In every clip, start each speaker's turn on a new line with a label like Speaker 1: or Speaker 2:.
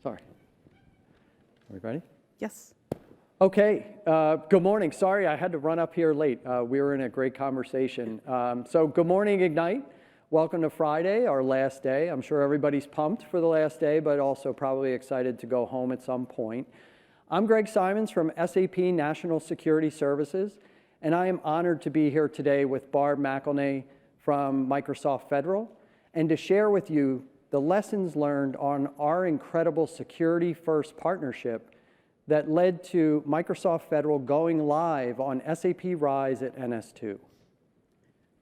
Speaker 1: Sorry. Are we ready?
Speaker 2: Yes.
Speaker 1: Okay. Good morning. Sorry, I had to run up here late. We were in a great conversation. So good morning, Ignite. Welcome to Friday, our last day. I'm sure everybody's pumped for the last day, but also probably excited to go home at some point. I'm Greg Simons from SAP National Security Services, and I am honored to be here today with Barb McElmay from Microsoft Federal, and to share with you the lessons learned on our incredible security-first partnership that led to Microsoft Federal going live on SAP RISE at NS2.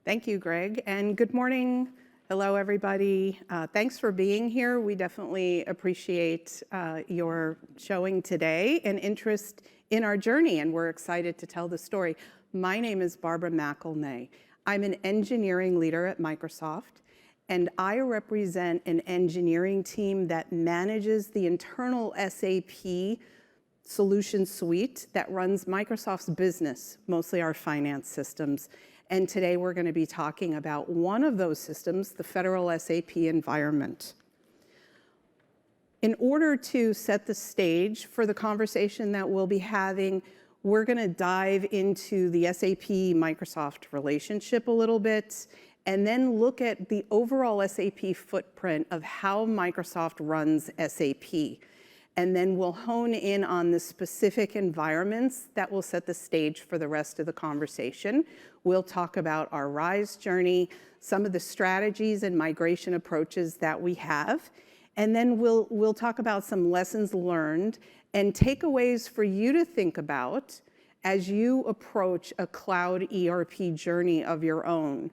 Speaker 2: Thank you, Greg, and good morning. Hello, everybody. Thanks for being here. We definitely appreciate your showing today and interest in our journey, and we're excited to tell the story. My name is Barbara McElmay. I'm an engineering leader at Microsoft, and I represent an engineering team that manages the internal SAP solution suite that runs Microsoft's business, mostly our finance systems. And today we're going to be talking about one of those systems, the federal SAP environment. In order to set the stage for the conversation that we'll be having, we're going to dive into the SAP Microsoft relationship a little bit, and then look at the overall SAP footprint of how Microsoft runs SAP. And then we'll hone in on the specific environments that will set the stage for the rest of the conversation. We'll talk about our RISE journey, some of the strategies and migration approaches that we have, and then we'll talk about some lessons learned and takeaways for you to think about as you approach a cloud ERP journey of your own.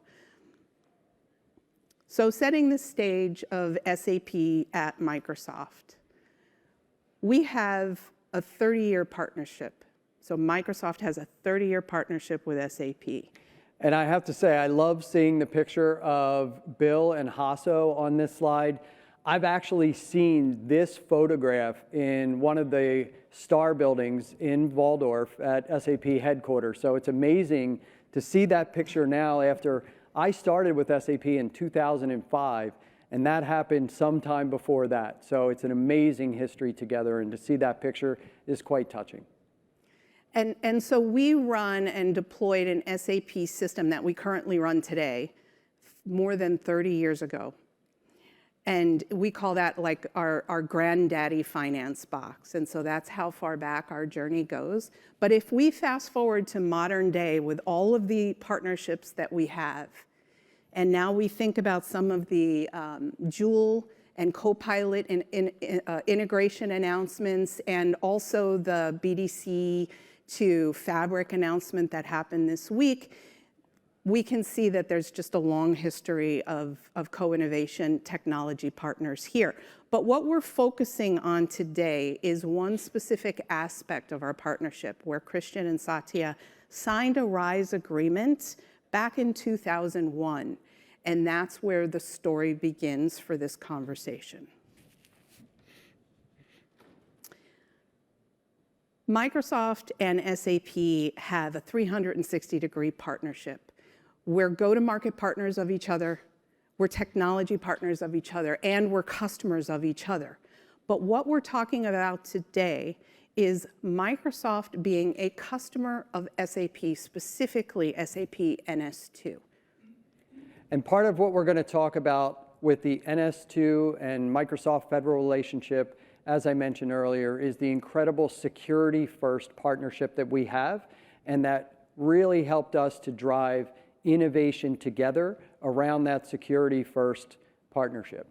Speaker 2: So setting the stage of SAP at Microsoft. We have a 30-year partnership. So Microsoft has a 30-year partnership with SAP.
Speaker 1: And I have to say, I love seeing the picture of Bill and Hasso on this slide. I've actually seen this photograph in one of the star buildings in Waldorf at SAP headquarters. So it's amazing to see that picture now after I started with SAP in 2005, and that happened sometime before that. So it's an amazing history together, and to see that picture is quite touching.
Speaker 2: And so we run and deployed an SAP system that we currently run today more than 30 years ago. And we call that like our granddaddy finance box. And so that's how far back our journey goes. But if we fast forward to modern day with all of the partnerships that we have, and now we think about some of the Joule and Copilot integration announcements, and also the BDC to Fabric announcement that happened this week, we can see that there's just a long history of co-innovation technology partners here. But what we're focusing on today is one specific aspect of our partnership, where Christian and Satya signed a RISE agreement back in 2001. And that's where the story begins for this conversation. Microsoft and SAP have a 360-degree partnership. We're go-to-market partners of each other, we're technology partners of each other, and we're customers of each other. But what we're talking about today is Microsoft being a customer of SAP, specifically SAP NS2.
Speaker 1: And part of what we're going to talk about with the NS2 and Microsoft Federal relationship, as I mentioned earlier, is the incredible security-first partnership that we have, and that really helped us to drive innovation together around that security-first partnership.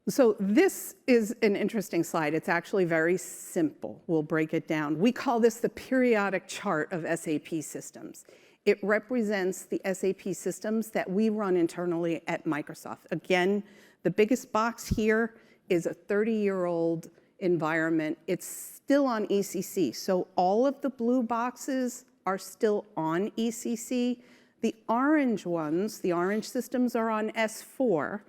Speaker 2: So this is an interesting slide. It's actually very simple. We'll break it down. We call this the periodic chart of SAP systems. It represents the SAP systems that we run internally at Microsoft. Again, the biggest box here is a 30-year-old environment. It's still on ECC. So all of the blue boxes are still on ECC. The orange ones, the orange systems, are on S4.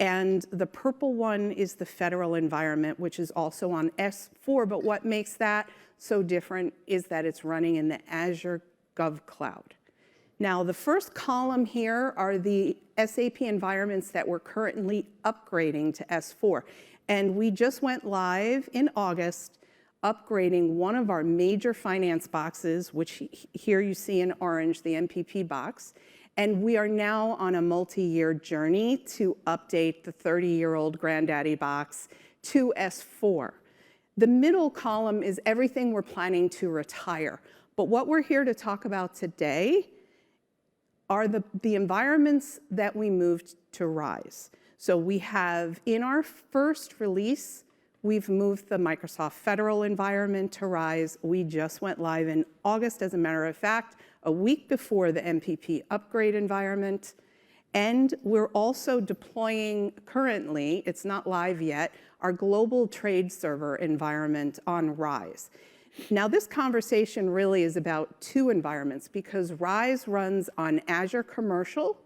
Speaker 2: And the purple one is the federal environment, which is also on S4. But what makes that so different is that it's running in the Azure Gov Cloud. Now, the first column here are the SAP environments that we're currently upgrading to S4. And we just went live in August, upgrading one of our major finance boxes, which here you see in orange, the MPP box. And we are now on a multi-year journey to update the 30-year-old granddaddy box to S4. The middle column is everything we're planning to retire. But what we're here to talk about today are the environments that we moved to RISE. So we have, in our first release, we've moved the Microsoft Federal environment to RISE. We just went live in August, as a matter of fact, a week before the MPP upgrade environment. And we're also deploying currently, it's not live yet, our global trade server environment on RISE. Now, this conversation really is about two environments, because RISE runs on Azure Commercial,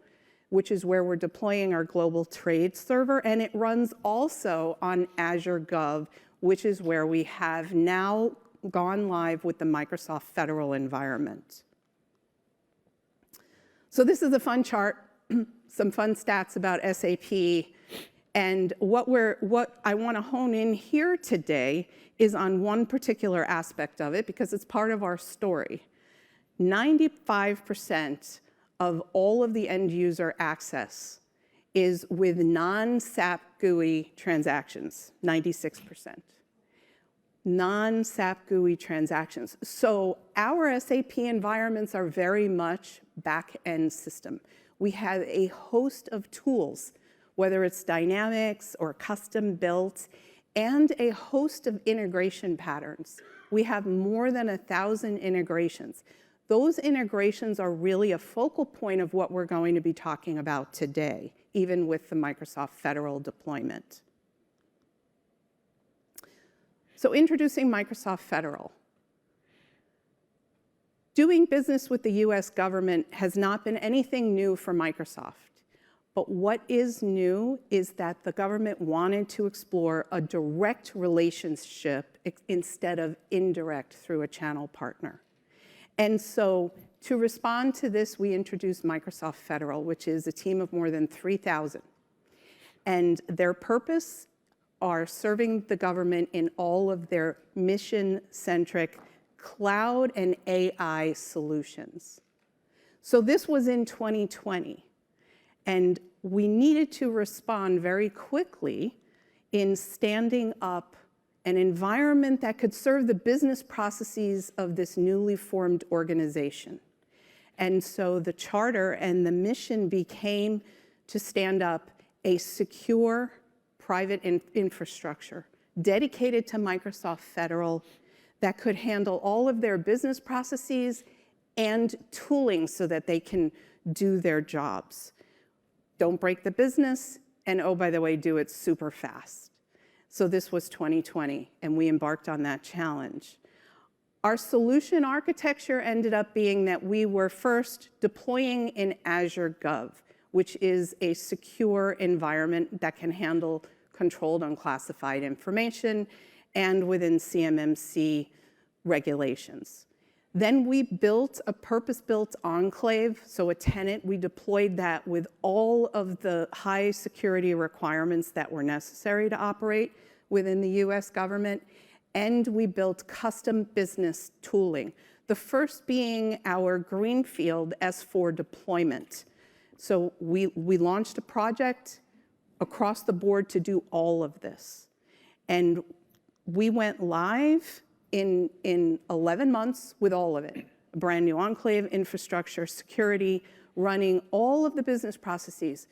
Speaker 2: which is where we're deploying our global trade server, and it runs also on Azure Gov, which is where we have now gone live with the Microsoft Federal environment. So this is a fun chart, some fun stats about SAP. And what I want to hone in here today is on one particular aspect of it, because it's part of our story. 95% of all of the end user access is with non-SAP GUI transactions, 96%. Non-SAP GUI transactions. So our SAP environments are very much back-end system. We have a host of tools, whether it's dynamics or custom built, and a host of integration patterns. We have more than 1,000 integrations. Those integrations are really a focal point of what we're going to be talking about today, even with the Microsoft Federal deployment. So introducing Microsoft Federal. Doing business with the US government has not been anything new for Microsoft. But what is new is that the government wanted to explore a direct relationship instead of indirect through a channel partner. And so to respond to this, we introduced Microsoft Federal, which is a team of more than 3,000. And their purpose are serving the government in all of their mission-centric cloud and AI solutions. So this was in 2020. And we needed to respond very quickly in standing up an environment that could serve the business processes of this newly formed organization. And so the charter and the mission became to stand up a secure private infrastructure dedicated to Microsoft Federal that could handle all of their business processes and tooling so that they can do their jobs. Don't break the business, and oh, by the way, do it super fast. So this was 2020, and we embarked on that challenge. Our solution architecture ended up being that we were first deploying in Azure Gov, which is a secure environment that can handle controlled unclassified information and within CMMC regulations. Then we built a purpose-built enclave, so a tenant. We deployed that with all of the high security requirements that were necessary to operate within the US government. And we built custom business tooling, the first being our greenfield S4 deployment. So we launched a project across the board to do all of this. And we went live in 11 months with all of it. A brand new enclave, infrastructure, security, running all of the business processes,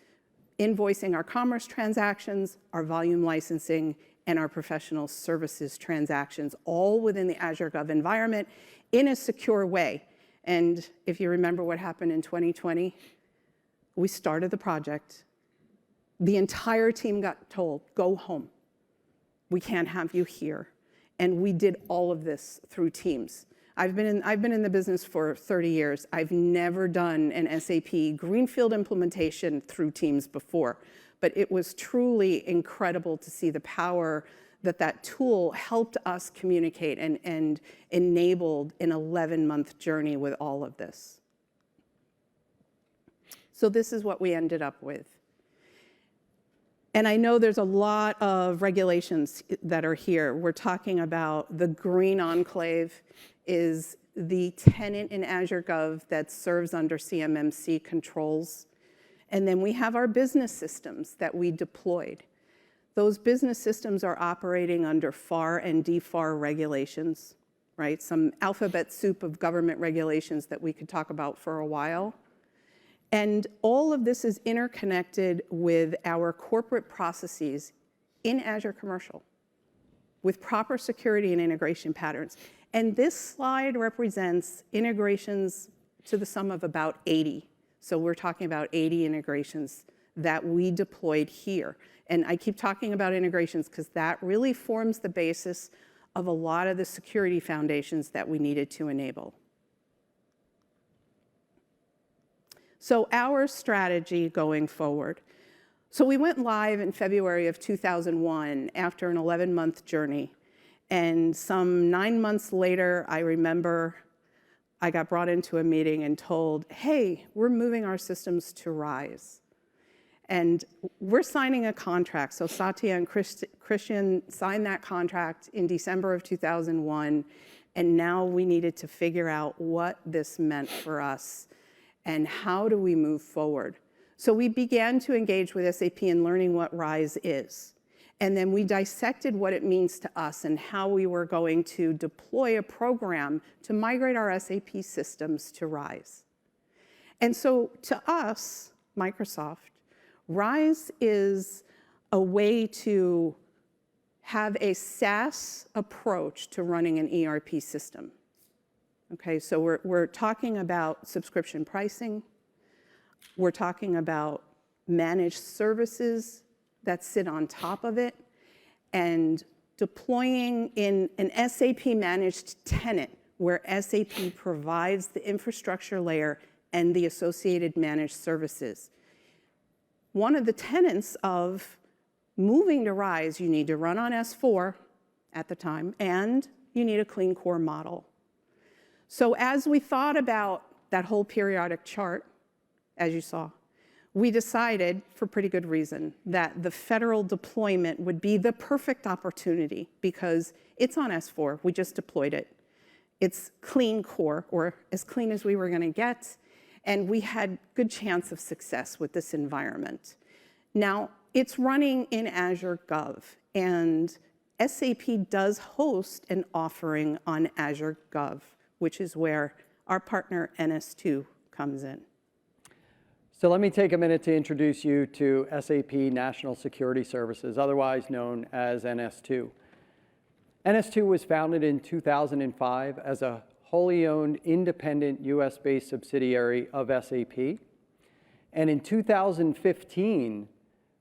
Speaker 2: invoicing our commerce transactions, our volume licensing, and our professional services transactions, all within the Azure Gov environment in a secure way. And if you remember what happened in 2020, we started the project. The entire team got told, go home. We can't have you here. And we did all of this through Teams. I've been in the business for 30 years. I've never done an SAP greenfield implementation through Teams before. But it was truly incredible to see the power that that tool helped us communicate and enabled an 11-month journey with all of this. So this is what we ended up with. And I know there's a lot of regulations that are here. We're talking about the green enclave is the tenant in Azure Gov that serves under CMMC controls. And then we have our business systems that we deployed. Those business systems are operating under FAR and DFAR regulations, right? Some alphabet soup of government regulations that we could talk about for a while. And all of this is interconnected with our corporate processes in Azure Commercial with proper security and integration patterns. And this slide represents integrations to the sum of about 80. So we're talking about 80 integrations that we deployed here. And I keep talking about integrations because that really forms the basis of a lot of the security foundations that we needed to enable. So our strategy going forward. So we went live in February of 2001 after an 11-month journey. And some 9 months later, I remember I got brought into a meeting and told, hey, we're moving our systems to RISE. And we're signing a contract. So Satya and Christian signed that contract in December of 2001. And now we needed to figure out what this meant for us and how do we move forward. So we began to engage with SAP in learning what RISE is. And then we dissected what it means to us and how we were going to deploy a program to migrate our SAP systems to RISE. And so to us, Microsoft, RISE is a way to have a SaaS approach to running an ERP system. Okay, so we're talking about subscription pricing. We're talking about managed services that sit on top of it, and deploying in an SAP managed tenant where SAP provides the infrastructure layer and the associated managed services. One of the tenets of moving to RISE, you need to run on S4 at the time, and you need a clean core model. So as we thought about that whole periodic chart, as you saw, we decided, for pretty good reason, that the federal deployment would be the perfect opportunity because it's on S4. We just deployed it. It's clean core, or as clean as we were going to get, and we had good chance of success with this environment. Now, it's running in Azure Gov, and SAP does host an offering on Azure Gov, which is where our partner NS2 comes in.
Speaker 1: So let me take a minute to introduce you to SAP National Security Services, otherwise known as NS2. NS2 was founded in 2005 as a wholly owned, independent, US-based subsidiary of SAP. And in 2015,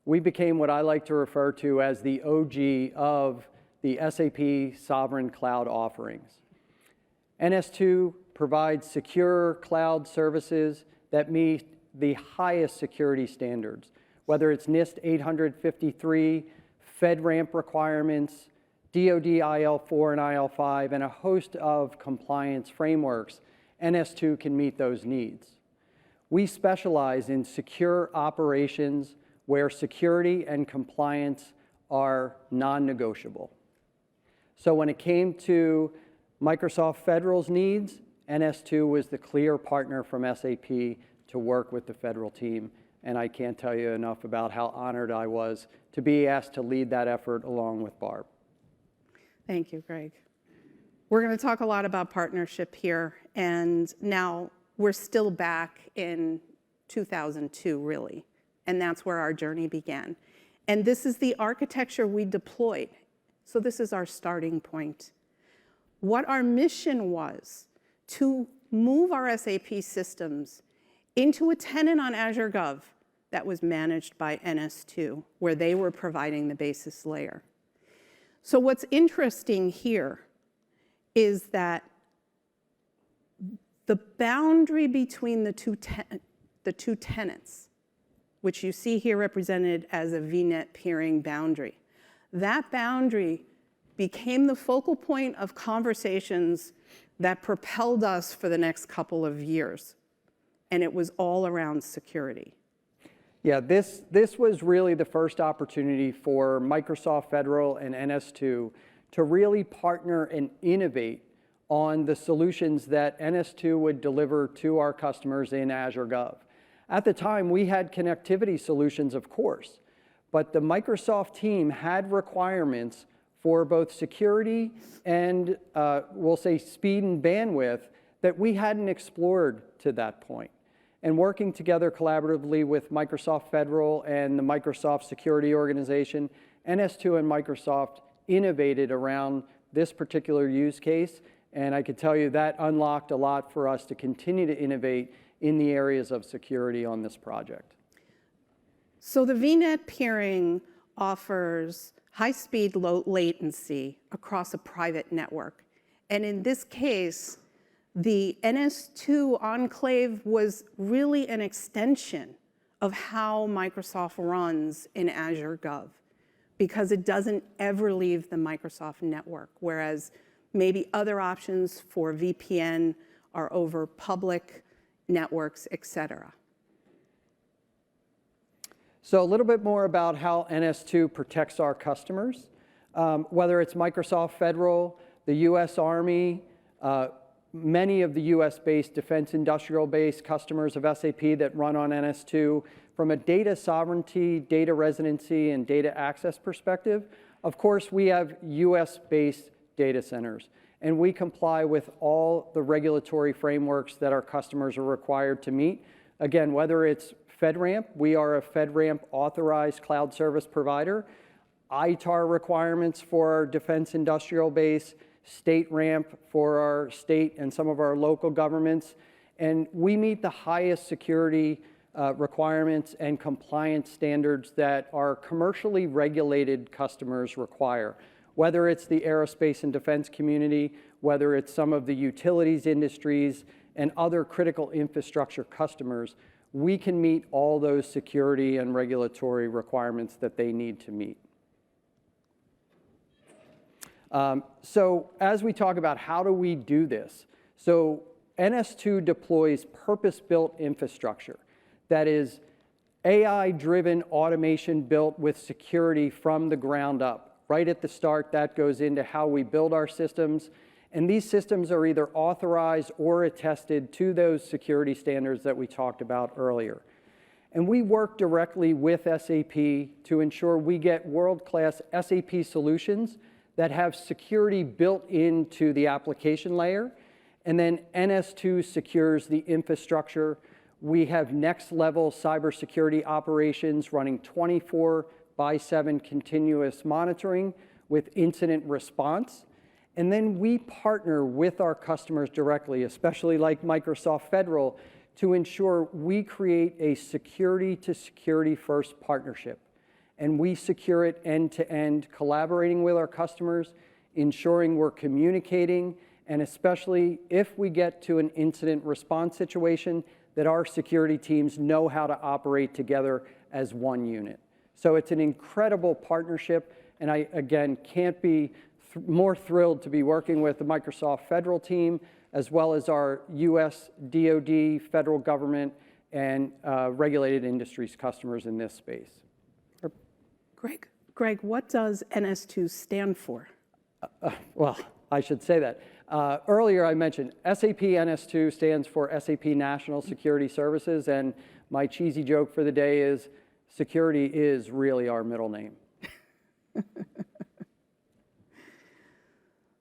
Speaker 1: we became what I like to refer to as the OG of the SAP Sovereign Cloud offerings. NS2 provides secure cloud services that meet the highest security standards, whether it's NIST 853, FedRAMP requirements, DoD IL4 and IL5, and a host of compliance frameworks. NS2 can meet those needs. We specialize in secure operations where security and compliance are non-negotiable. So when it came to Microsoft Federal's needs, NS2 was the clear partner from SAP to work with the federal team, and I can't tell you enough about how honored I was to be asked to lead that effort along with Barb.
Speaker 2: Thank you, Greg. We're going to talk a lot about partnership here, and now we're still back in 2002, really, and that's where our journey began. And this is the architecture we deployed, so this is our starting point. What our mission was to move our SAP systems into a tenant on Azure Gov that was managed by NS2, where they were providing the basis layer. So what's interesting here is that the boundary between the two tenants, which you see here represented as a VNet peering boundary, that boundary became the focal point of conversations that propelled us for the next couple of years. and it was all around security.
Speaker 1: Yeah, this was really the first opportunity for Microsoft Federal and NS2 to really partner and innovate on the solutions that NS2 would deliver to our customers in Azure Gov. At the time, we had connectivity solutions, of course, but the Microsoft team had requirements for both security and, we'll say, speed and bandwidth that we hadn't explored to that point. And working together collaboratively with Microsoft Federal and the Microsoft Security Organization, NS2 and Microsoft innovated around this particular use case, and I could tell you that unlocked a lot for us to continue to innovate in the areas of security on this project.
Speaker 2: So the VNet peering offers high-speed, low latency across a private network. And in this case, the NS2 enclave was really an extension of how Microsoft runs in Azure Gov, because it doesn't ever leave the Microsoft network, whereas maybe other options for VPN are over public networks, et cetera.
Speaker 1: So a little bit more about how NS2 protects our customers, whether it's Microsoft Federal, the US Army, many of the US-based defense industrial-based customers of SAP that run on NS2. From a data sovereignty, data residency, and data access perspective, of course, we have US-based data centers, and we comply with all the regulatory frameworks that our customers are required to meet. Again, whether it's FedRAMP, we are a FedRAMP authorized cloud service provider, ITAR requirements for our defense industrial base, state ramp for our state and some of our local governments, and we meet the highest security requirements and compliance standards that our commercially regulated customers require. Whether it's the aerospace and defense community, whether it's some of the utilities industries and other critical infrastructure customers, we can meet all those security and regulatory requirements that they need to meet. So as we talk about how do we do this, so NS2 deploys purpose-built infrastructure that is AI-driven automation built with security from the ground up. Right at the start, that goes into how we build our systems, and these systems are either authorized or attested to those security standards that we talked about earlier. And we work directly with SAP to ensure we get world-class SAP solutions that have security built into the application layer, and then NS2 secures the infrastructure. We have next-level cybersecurity operations running 24/7 continuous monitoring with incident response. And then we partner with our customers directly, especially like Microsoft Federal, to ensure we create a security-to-security first partnership. And we secure it end-to-end, collaborating with our customers, ensuring we're communicating, and especially if we get to an incident response situation, that our security teams know how to operate together as one unit. So it's an incredible partnership, and I, again, can't be more thrilled to be working with the Microsoft Federal team, as well as our US DoD, federal government, and regulated industries customers in this space.
Speaker 2: Greg, what does NS2 stand for?
Speaker 1: Well, I should say that. Earlier I mentioned SAP NS2 stands for SAP National Security Services, and my cheesy joke for the day is security is really our middle name.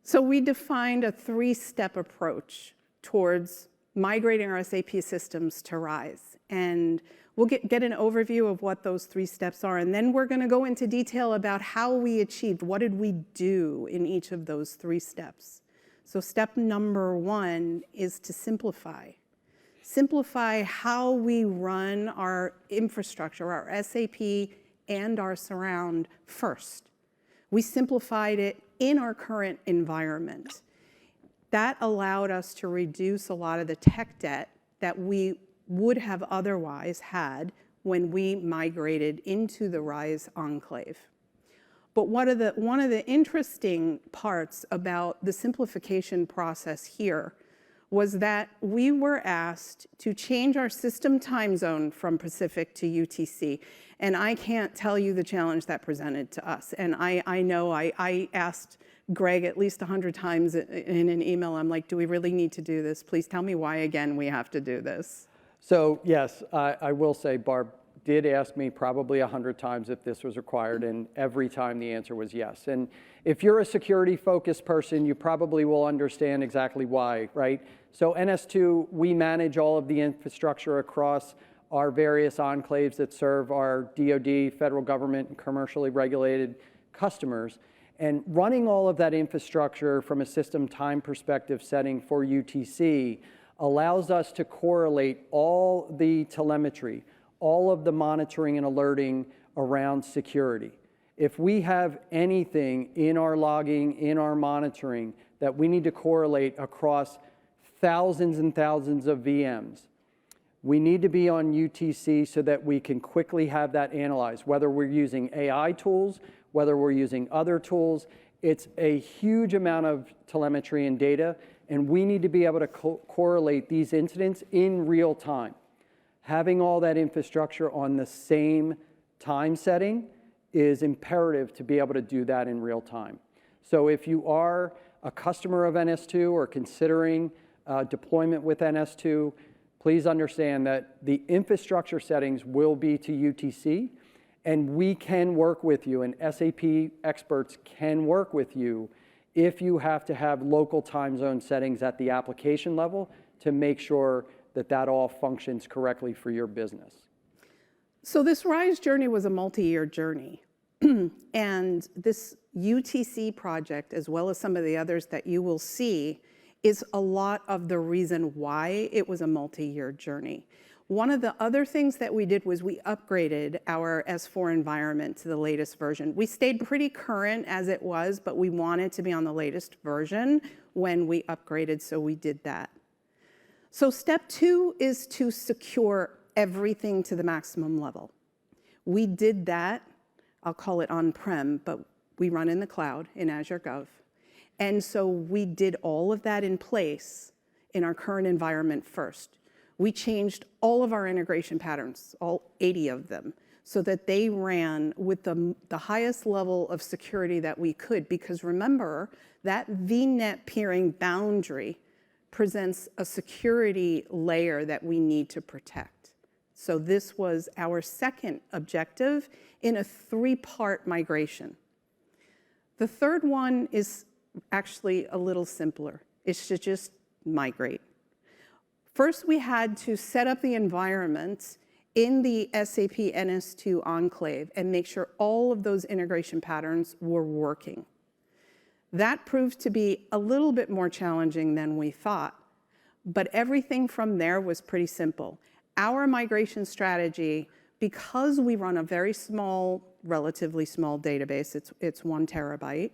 Speaker 2: So we defined a three-step approach towards migrating our SAP systems to RISE. And we'll get an overview of what those three steps are, and then we're going to go into detail about how we achieved, what did we do in each of those three steps. So step number one is to simplify. Simplify how we run our infrastructure, our SAP and our surround first. We simplified it in our current environment. That allowed us to reduce a lot of the tech debt that we would have otherwise had when we migrated into the RISE enclave. But one of the interesting parts about the simplification process here was that we were asked to change our system time zone from Pacific to UTC. And I can't tell you the challenge that presented to us. And I know I asked Greg at least 100 times in an email, I'm like, do we really need to do this? Please tell me why again we have to do this.
Speaker 1: So yes, I will say Barb did ask me probably 100 times if this was required, and every time the answer was yes. And if you're a security-focused person, you probably will understand exactly why, right? So NS2, we manage all of the infrastructure across our various enclaves that serve our DoD, federal government, and commercially regulated customers. And running all of that infrastructure from a system time perspective setting for UTC allows us to correlate all the telemetry, all of the monitoring and alerting around security. If we have anything in our logging, in our monitoring, that we need to correlate across thousands and thousands of VMs, we need to be on UTC so that we can quickly have that analyzed, whether we're using AI tools, whether we're using other tools. It's a huge amount of telemetry and data, and we need to be able to correlate these incidents in real time. Having all that infrastructure on the same time setting is imperative to be able to do that in real time. So if you are a customer of NS2 or considering deployment with NS2, please understand that the infrastructure settings will be to UTC, and we can work with you, and SAP experts can work with you if you have to have local time zone settings at the application level to make sure that that all functions correctly for your business.
Speaker 2: So this RISE journey was a multi-year journey. And this UTC project, as well as some of the others that you will see, is a lot of the reason why it was a multi-year journey. One of the other things that we did was we upgraded our S4 environment to the latest version. We stayed pretty current as it was, but we wanted to be on the latest version when we upgraded, so we did that. So step 2 is to secure everything to the maximum level. We did that, I'll call it on-prem, but we run in the cloud in Azure Gov. And so we did all of that in place in our current environment first. We changed all of our integration patterns, all 80 of them, so that they ran with the highest level of security that we could. Because remember, that VNet peering boundary presents a security layer that we need to protect. So this was our second objective in a 3-part migration. The third one is actually a little simpler. It's to just migrate. First, we had to set up the environment in the SAP NS2 enclave and make sure all of those integration patterns were working. That proved to be a little bit more challenging than we thought, but everything from there was pretty simple. Our migration strategy, because we run a very small, relatively small database, it's 1 terabyte,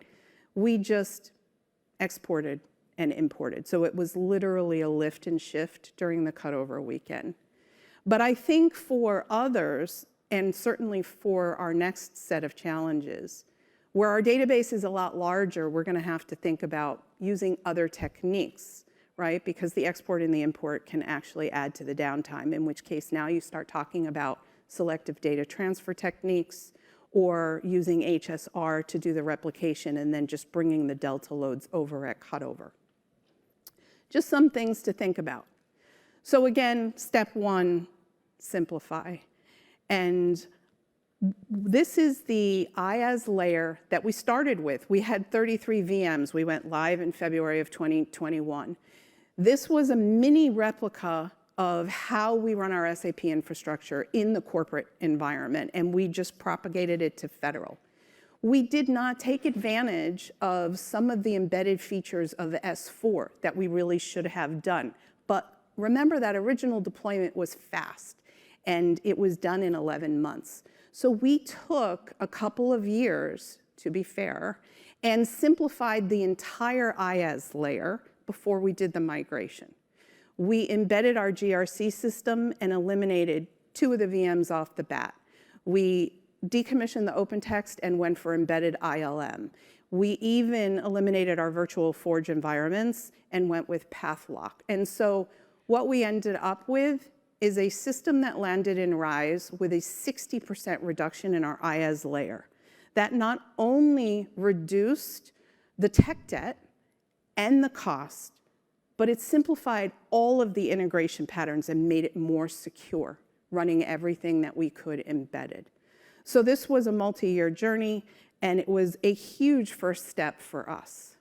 Speaker 2: we just exported and imported. So it was literally a lift and shift during the cutover weekend. But I think for others, and certainly for our next set of challenges, where our database is a lot larger, we're going to have to think about using other techniques, right? Because the export and the import can actually add to the downtime, in which case now you start talking about selective data transfer techniques or using HSR to do the replication and then just bringing the delta loads over at cutover. Just some things to think about. So again, step 1, simplify. And this is the IaaS layer that we started with. We had 33 VMs. We went live in February of 2021. This was a mini replica of how we run our SAP infrastructure in the corporate environment, and we just propagated it to federal. We did not take advantage of some of the embedded features of the S4 that we really should have done. But remember that original deployment was fast, and it was done in 11 months. So we took a couple of years, to be fair, and simplified the entire IaaS layer before we did the migration. We embedded our GRC system and eliminated 2 of the VMs off the bat. We decommissioned the OpenText and went for embedded ILM. We even eliminated our virtual forge environments and went with PathLock. And so what we ended up with is a system that landed in RISE with a 60% reduction in our IaaS layer. That not only reduced the tech debt and the cost, but it simplified all of the integration patterns and made it more secure, running everything that we could embedded. So this was a multi-year journey, and it was a huge first step for us.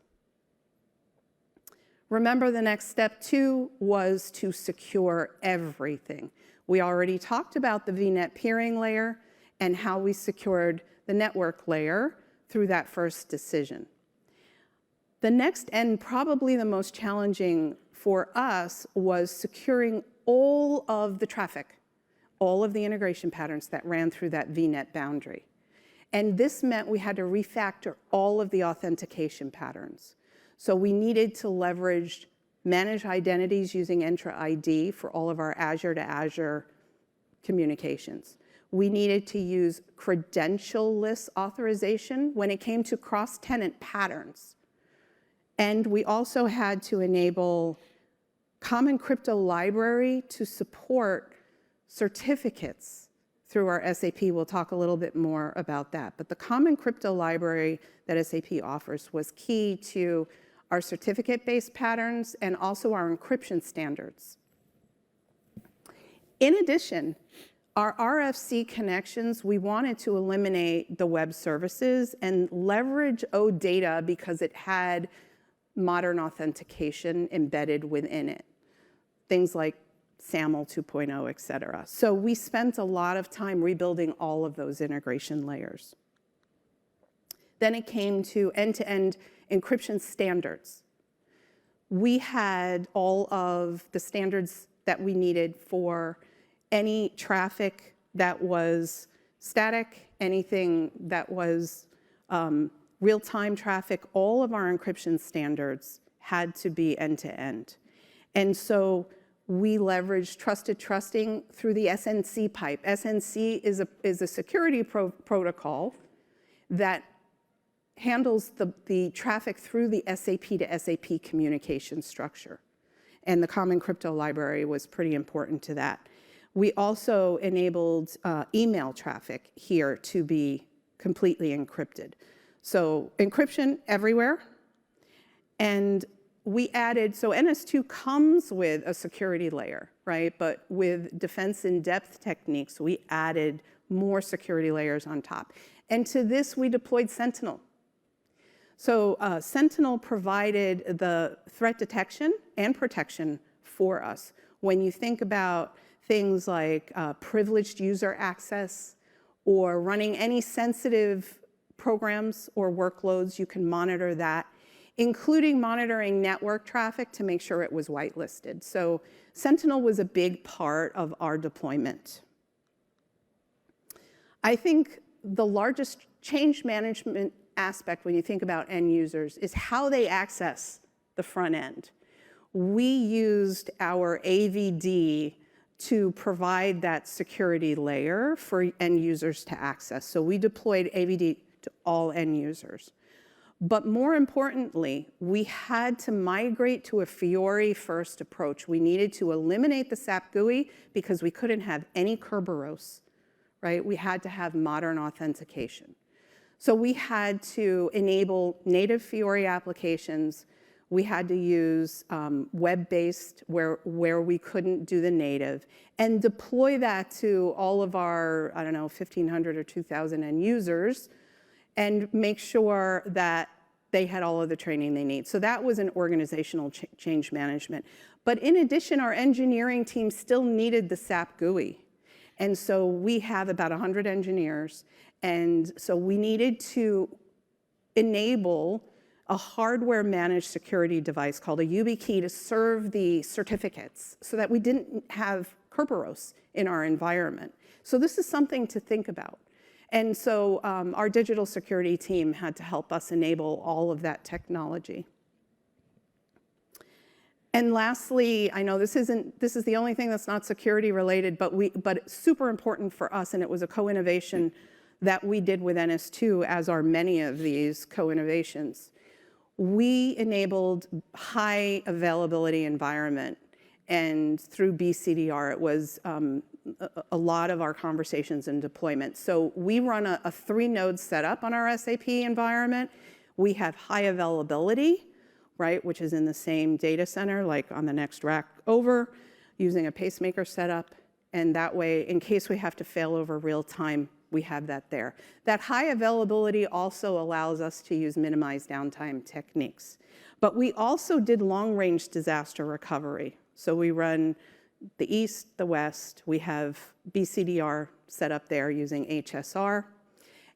Speaker 2: Remember, the next step too was to secure everything. We already talked about the VNet peering layer and how we secured the network layer through that first decision. The next, and probably the most challenging for us, was securing all of the traffic, all of the integration patterns that ran through that VNet boundary. And this meant we had to refactor all of the authentication patterns. So we needed to leverage managed identities using Entra ID for all of our Azure to Azure communications. We needed to use credential-less authorization when it came to cross-tenant patterns. And we also had to enable Common Crypto Library to support certificates through our SAP. We'll talk a little bit more about that. But the Common Crypto Library that SAP offers was key to our certificate-based patterns and also our encryption standards. In addition, our RFC connections, we wanted to eliminate the web services and leverage OData because it had modern authentication embedded within it. Things like SAML 2.0, et cetera. So we spent a lot of time rebuilding all of those integration layers. Then it came to end-to-end encryption standards. We had all of the standards that we needed for any traffic that was static, anything that was real-time traffic. All of our encryption standards had to be end-to-end. And so we leveraged trusted trusting through the SNC pipe. SNC is a security protocol that handles the traffic through the SAP to SAP communication structure. And the Common Crypto Library was pretty important to that. We also enabled email traffic here to be completely encrypted. So encryption everywhere. And we added, so NS2 comes with a security layer, right? But with defense in depth techniques, we added more security layers on top. And to this, we deployed Sentinel. So Sentinel provided the threat detection and protection for us. When you think about things like privileged user access or running any sensitive programs or workloads, you can monitor that, including monitoring network traffic to make sure it was whitelisted. So Sentinel was a big part of our deployment. I think the largest change management aspect when you think about end users is how they access the front end. We used our AVD to provide that security layer for end users to access. So we deployed AVD to all end users. But more importantly, we had to migrate to a Fiori-first approach. We needed to eliminate the SAP GUI because we couldn't have any Kerberos, right? We had to have modern authentication. So we had to enable native Fiori applications. We had to use web-based where we couldn't do the native and deploy that to all of our, 1,500 or 2,000 end users and make sure that they had all of the training they need. So that was an organizational change management. But in addition, our engineering team still needed the SAP GUI. And so we have about 100 engineers. And so we needed to enable a hardware managed security device called a YubiKey to serve the certificates so that we didn't have Kerberos in our environment. So this is something to think about. And so our digital security team had to help us enable all of that technology. And lastly, I know this is the only thing that's not security related, but it's super important for us, and it was a co-innovation that we did with NS2, as are many of these co-innovations, we enabled high availability environment. And through BCDR, it was a lot of our conversations and deployment. So we run a 3-node setup on our SAP environment. We have high availability, right, which is in the same data center, like on the next rack over, using a pacemaker setup. And that way, in case we have to fail over real time, we have that there. That high availability also allows us to use minimized downtime techniques. But we also did long-range disaster recovery. So we run the East, the West. We have BCDR set up there using HSR.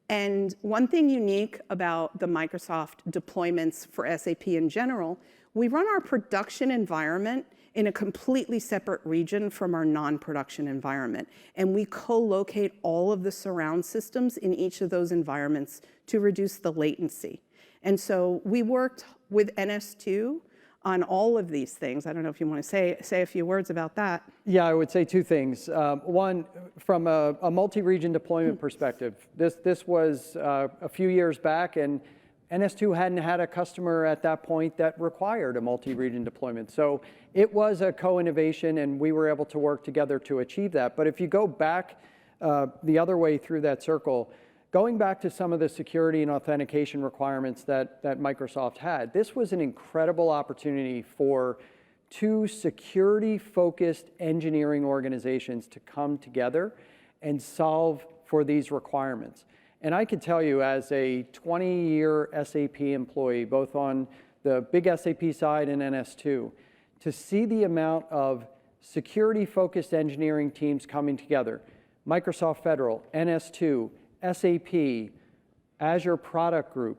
Speaker 2: And one thing unique about the Microsoft deployments for SAP in general, we run our production environment in a completely separate region from our non-production environment. And we co-locate all of the surround systems in each of those environments to reduce the latency. And so we worked with NS2 on all of these things. I don't know if you want to say a few words about that.
Speaker 1: Yeah, I would say 2 things. One, from a multi-region deployment perspective, this was a few years back, and NS2 hadn't had a customer at that point that required a multi-region deployment. So it was a co-innovation, and we were able to work together to achieve that. But if you go back the other way through that circle, going back to some of the security and authentication requirements that Microsoft had, this was an incredible opportunity for 2 security-focused engineering organizations to come together and solve for these requirements. And I can tell you, as a 20-year SAP employee, both on the big SAP side and NS2, to see the amount of security-focused engineering teams coming together, Microsoft Federal, NS2, SAP, Azure Product Group,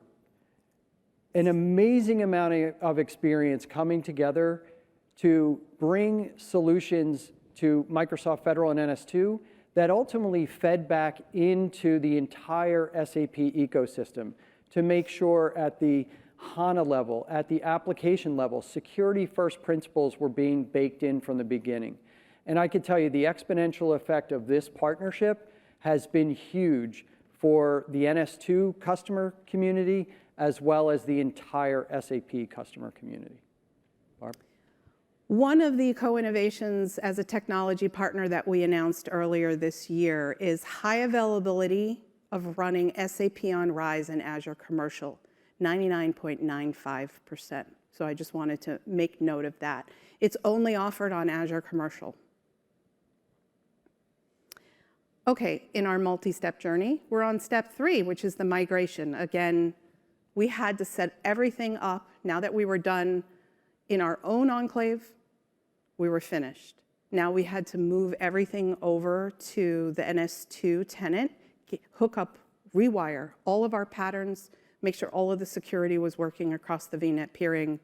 Speaker 1: an amazing amount of experience coming together to bring solutions to Microsoft Federal and NS2 that ultimately fed back into the entire SAP ecosystem to make sure at the HANA level, at the application level, security first principles were being baked in from the beginning. And I can tell you the exponential effect of this partnership has been huge for the NS2 customer community as well as the entire SAP customer community. Barb?
Speaker 2: One of the co-innovations as a technology partner that we announced earlier this year is high availability of running SAP on RISE and Azure Commercial, 99.95%. So I just wanted to make note of that. It's only offered on Azure Commercial. Okay, in our multi-step journey, we're on step 3, which is the migration. Again, we had to set everything up. Now that we were done in our own enclave, we were finished. Now we had to move everything over to the NS2 tenant, hook up, rewire all of our patterns, make sure all of the security was working across the VNet peering,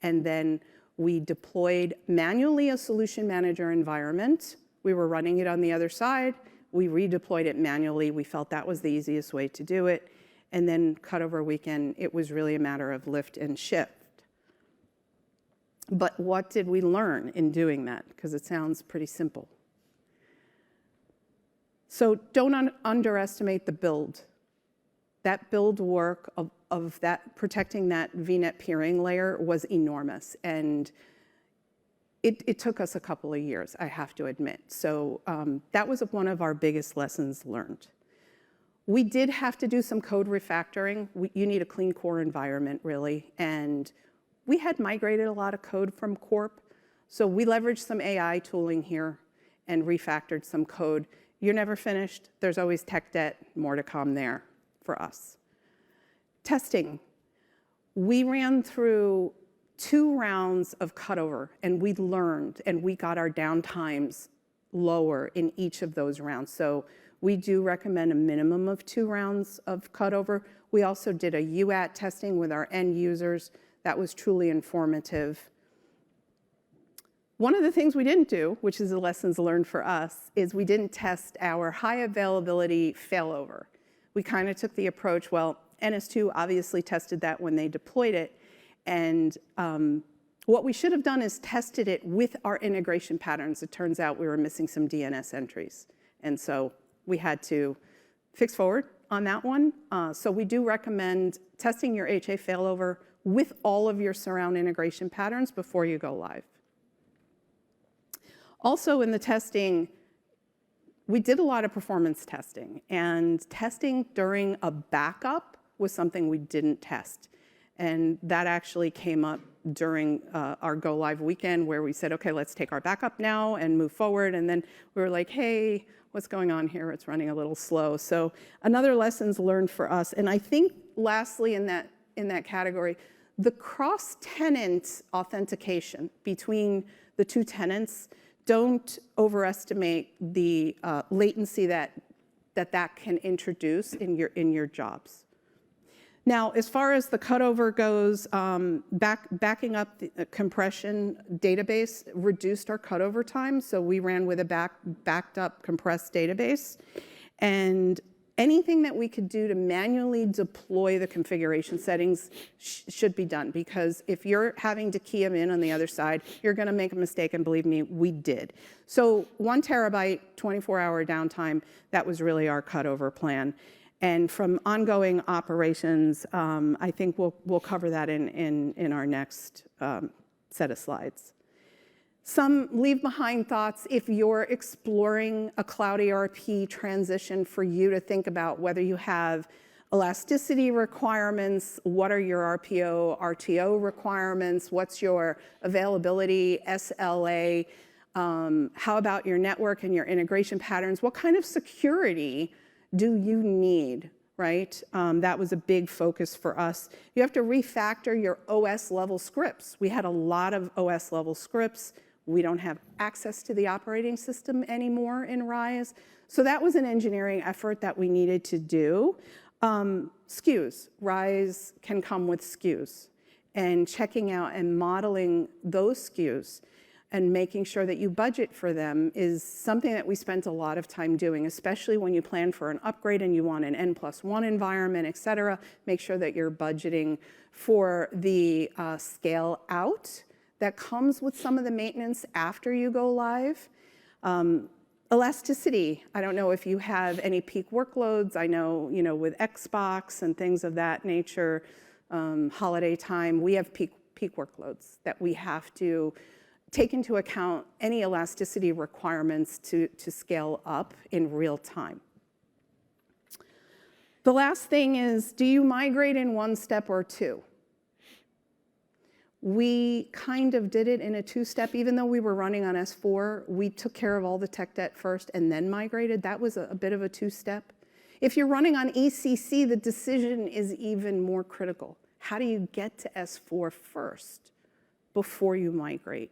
Speaker 2: and then we deployed manually a solution manager environment. We were running it on the other side. We redeployed it manually. We felt that was the easiest way to do it. And then cutover weekend, it was really a matter of lift and shift. But what did we learn in doing that? Because it sounds pretty simple. So don't underestimate the build. That build work of that protecting that VNet peering layer was enormous. And it took us a couple of years, I have to admit. So that was one of our biggest lessons learned. We did have to do some code refactoring. You need a clean core environment, really. And we had migrated a lot of code from Corp. So we leveraged some AI tooling here and refactored some code. You're never finished. There's always tech debt, more to come there for us. Testing. We ran through 2 rounds of cutover, and we learned, and we got our downtimes lower in each of those rounds. So we do recommend a minimum of 2 rounds of cutover. We also did a UAT testing with our end users. That was truly informative. One of the things we didn't do, which is the lessons learned for us, is we didn't test our high availability failover. We kind of took the approach, well, NS2 obviously tested that when they deployed it. And what we should have done is tested it with our integration patterns. It turns out we were missing some DNS entries. And so we had to fix forward on that one. So we do recommend testing your HA failover with all of your surround integration patterns before you go live. Also in the testing, we did a lot of performance testing, and testing during a backup was something we didn't test. And that actually came up during our go live weekend, where we said, okay, let's take our backup now and move forward. And then we were like, hey, what's going on here? It's running a little slow. So another lessons learned for us. And I think lastly in that category, the cross-tenant authentication between the two tenants, don't overestimate the latency that can introduce in your jobs. Now, as far as the cutover goes, backing up the compression database reduced our cutover time. So we ran with a backed up compressed database. And anything that we could do to manually deploy the configuration settings should be done, because if you're having to key them in on the other side, you're going to make a mistake, and believe me, we did. So 1 terabyte, 24-hour downtime, that was really our cutover plan. And from ongoing operations, I think we'll cover that in our next set of slides. Some leave behind thoughts if you're exploring a cloud ERP transition, for you to think about whether you have elasticity requirements, what are your RPO, RTO requirements, what's your availability, SLA, how about your network and your integration patterns, what kind of security do you need, right? That was a big focus for us. You have to refactor your OS level scripts. We had a lot of OS level scripts. We don't have access to the operating system anymore in RISE. So that was an engineering effort that we needed to do. SKUs, RISE can come with SKUs, and checking out and modeling those SKUs and making sure that you budget for them is something that we spent a lot of time doing, especially when you plan for an upgrade and you want an N+1 environment, et cetera. Make sure that you're budgeting for the scale out that comes with some of the maintenance after you go live. Elasticity, I don't know if you have any peak workloads. I know, with Xbox and things of that nature, holiday time, we have peak workloads that we have to take into account any elasticity requirements to scale up in real time. The last thing is, do you migrate in 1 step or 2? We kind of did it in a 2-step. Even though we were running on S4, we took care of all the tech debt first and then migrated. That was a bit of a 2-step. If you're running on ECC, the decision is even more critical. How do you get to S4 first before you migrate?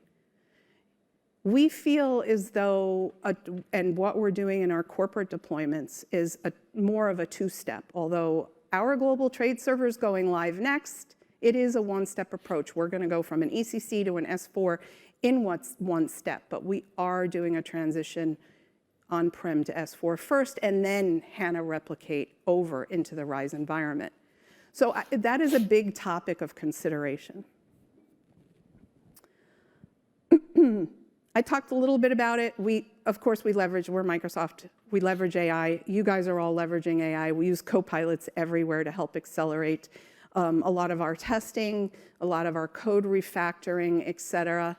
Speaker 2: We feel as though, and what we're doing in our corporate deployments is more of a 2-step. Although our global trade server is going live next, it is a 1-step approach. We're going to go from an ECC to an S4 in 1 step, but we are doing a transition on-prem to S4 first, and then HANA replicate over into the RISE environment. So that is a big topic of consideration. I talked a little bit about it. Of course, we're Microsoft. We leverage AI. You guys are all leveraging AI. We use copilots everywhere to help accelerate a lot of our testing, a lot of our code refactoring, et cetera.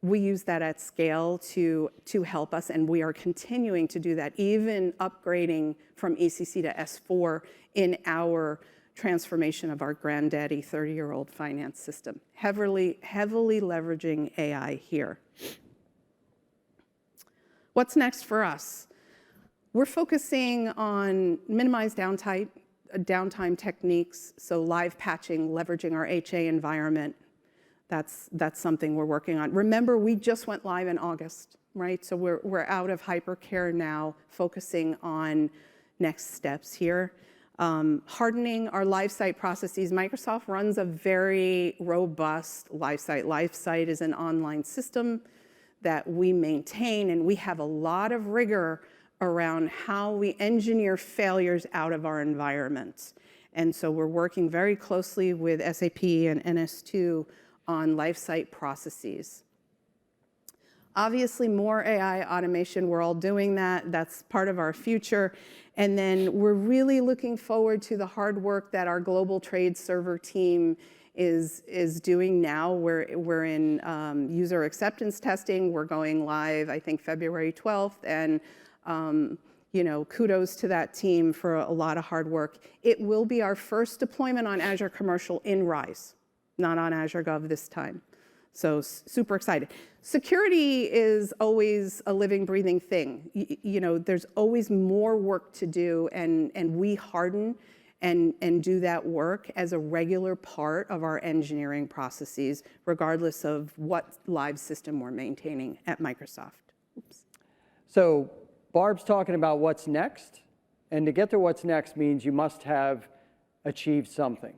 Speaker 2: We use that at scale to help us, and we are continuing to do that, even upgrading from ECC to S4 in our transformation of our granddaddy 30-year-old finance system. Heavily leveraging AI here. What's next for us? We're focusing on minimized downtime techniques, so live patching, leveraging our HA environment. That's something we're working on. Remember, we just went live in August, right? So we're out of hypercare now, focusing on next steps here. Hardening our live site processes. Microsoft runs a very robust live site. Live site is an online system that we maintain, and we have a lot of rigor around how we engineer failures out of our environments. And so we're working very closely with SAP and NS2 on live site processes. Obviously, more AI automation, we're all doing that. That's part of our future. And then we're really looking forward to the hard work that our global trade server team is doing now. We're in user acceptance testing. We're going live, I think, February 12th. And you know, kudos to that team for a lot of hard work. It will be our first deployment on Azure Commercial in RISE, not on Azure Gov this time. So super excited. Security is always a living, breathing thing. You know, there's always more work to do, and we harden and do that work as a regular part of our engineering processes, regardless of what live system we're maintaining at Microsoft. Oops.
Speaker 1: So Barb's talking about what's next, and to get to what's next means you must have achieved something.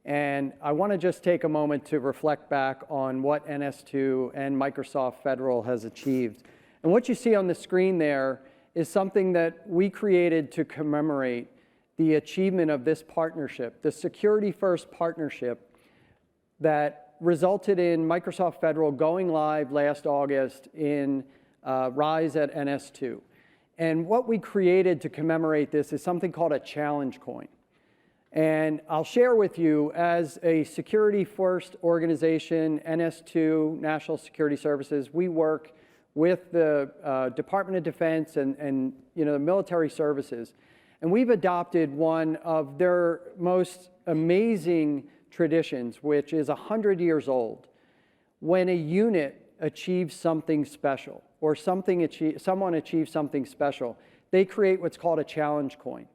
Speaker 1: And I want to just take a moment to reflect back on what NS2 and Microsoft Federal has achieved. And what you see on the screen there is something that we created to commemorate the achievement of this partnership, the Security First partnership that resulted in Microsoft Federal going live last August in RISE at NS2. And what we created to commemorate this is something called a challenge coin. And I'll share with you, as a security-first organization, NS2, National Security Services, we work with the Department of Defense and you know, the military services. And we've adopted one of their most amazing traditions, which is 100 years old. When a unit achieves something special, or someone achieves something special, they create what's called a challenge coin.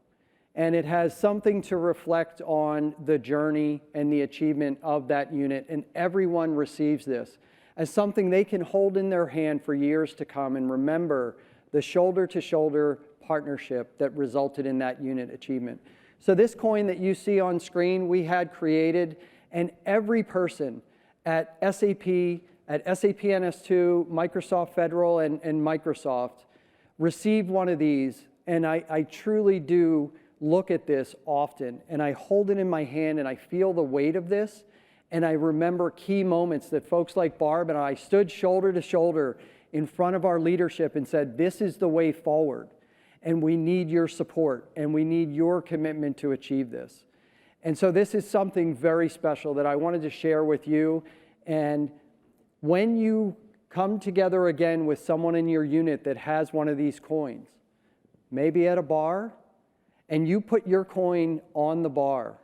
Speaker 1: And it has something to reflect on the journey and the achievement of that unit. And everyone receives this as something they can hold in their hand for years to come and remember the shoulder-to-shoulder partnership that resulted in that unit achievement. So this coin that you see on screen, we had created, and every person at SAP NS2, Microsoft Federal, and Microsoft received one of these. And I truly do look at this often, and I hold it in my hand, and I feel the weight of this, and I remember key moments that folks like Barb and I stood shoulder to shoulder in front of our leadership and said, this is the way forward, and we need your support, and we need your commitment to achieve this. And so this is something very special that I wanted to share with you. And when you come together again with someone in your unit that has one of these coins, maybe at a bar, and you put your coin on the bar,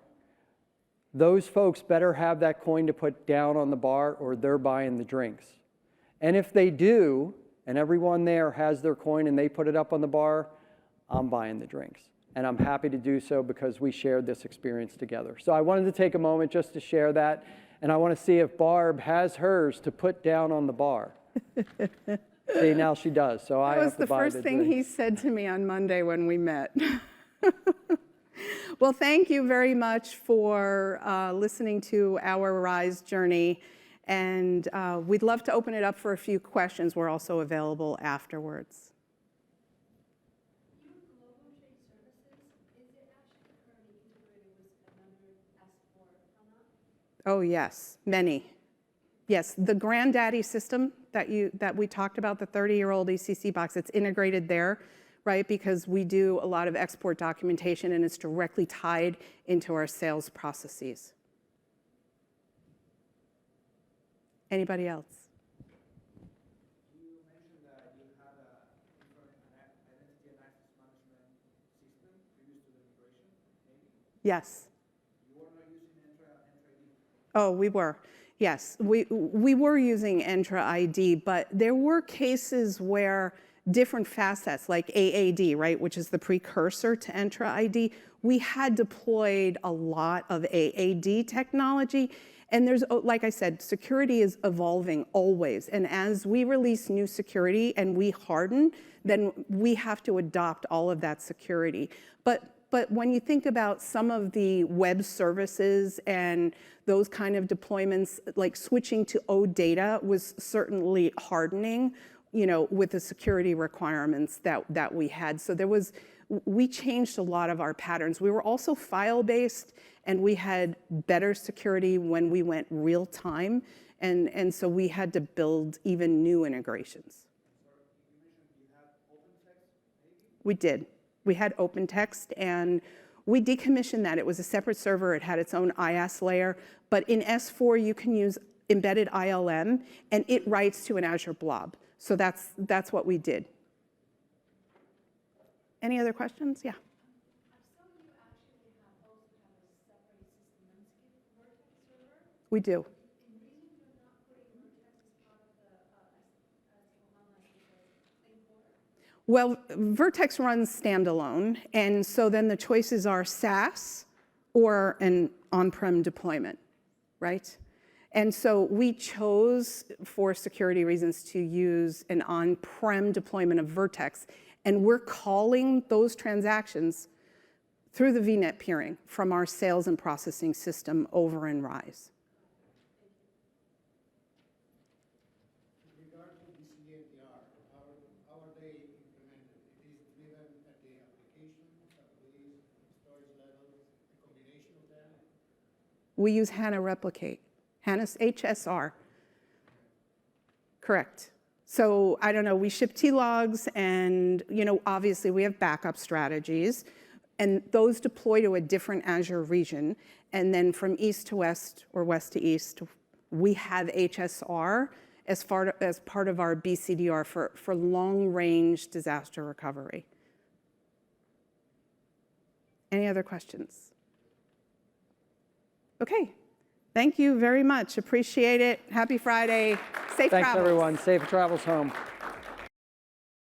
Speaker 1: those folks better have that coin to put down on the bar, or they're buying the drinks. And if they do, and everyone there has their coin and they put it up on the bar, I'm buying the drinks. And I'm happy to do so because we shared this experience together. So I wanted to take a moment just to share that, and I want to see if Barb has hers to put down on the bar. See, now she does, so I have to buy the drinks.
Speaker 2: That was the first thing he said to me on Monday when we met. Well, thank you very much for listening to our RISE journey, and we'd love to open it up for a few questions. We're also available afterwards.
Speaker 3: Your global trade services, is it actually currently integrated with another S/4HANA?
Speaker 2: Oh, yes, many. Yes, the granddaddy system that we talked about, the 30-year-old ECC box, it's integrated there, right? Because we do a lot of export documentation, and it's directly tied into our sales processes. Anybody else?
Speaker 4: You mentioned that you had an identity and access management system previous to the migration, maybe?
Speaker 2: Yes.
Speaker 4: You were not using Entra ID?
Speaker 2: Oh, we were. Yes, we were using Entra ID, but there were cases where different facets, like AAD, right, which is the precursor to Entra ID, we had deployed a lot of AAD technology. And there's, like I said, security is evolving always. And as we release new security and we harden, then we have to adopt all of that security. But when you think about some of the web services and those kind of deployments, like switching to OData was certainly hardening, you know, with the security requirements that we had. So we changed a lot of our patterns. We were also file-based, and we had better security when we went real time, and so we had to build even new integrations. We did. We had OpenText, and we decommissioned that. It was a separate server. It had its own IaaS layer. But in S4, you can use embedded ILM, and it writes to an Azure blob. So that's what we did. Any other questions? Yeah.
Speaker 3: I saw you actually also have a separate system landscape Vertex server.
Speaker 2: We do.
Speaker 3: And reason you're not putting Vertex as part of the S/4HANA
Speaker 2: Well, Vertex runs standalone, and so then the choices are SaaS or an on-prem deployment, right? And so we chose, for security reasons, to use an on-prem deployment of Vertex, and we're calling those transactions through the VNet peering from our sales and processing system over in RISE.
Speaker 5: With regard to BCDR, how are they implemented? It is driven at the application, database, storage levels, a combination of them?
Speaker 2: We use HANA Replicate, HANA's HSR. Correct. So I don't know, we ship T-logs, and obviously we have backup strategies, and those deploy to a different Azure region, and then from east to west or west to east, we have HSR as part of our BCDR for long-range disaster recovery. Any other questions? Okay. Thank you very much. Appreciate it. Happy Friday. Safe travels.
Speaker 1: Thanks, everyone. Safe travels home.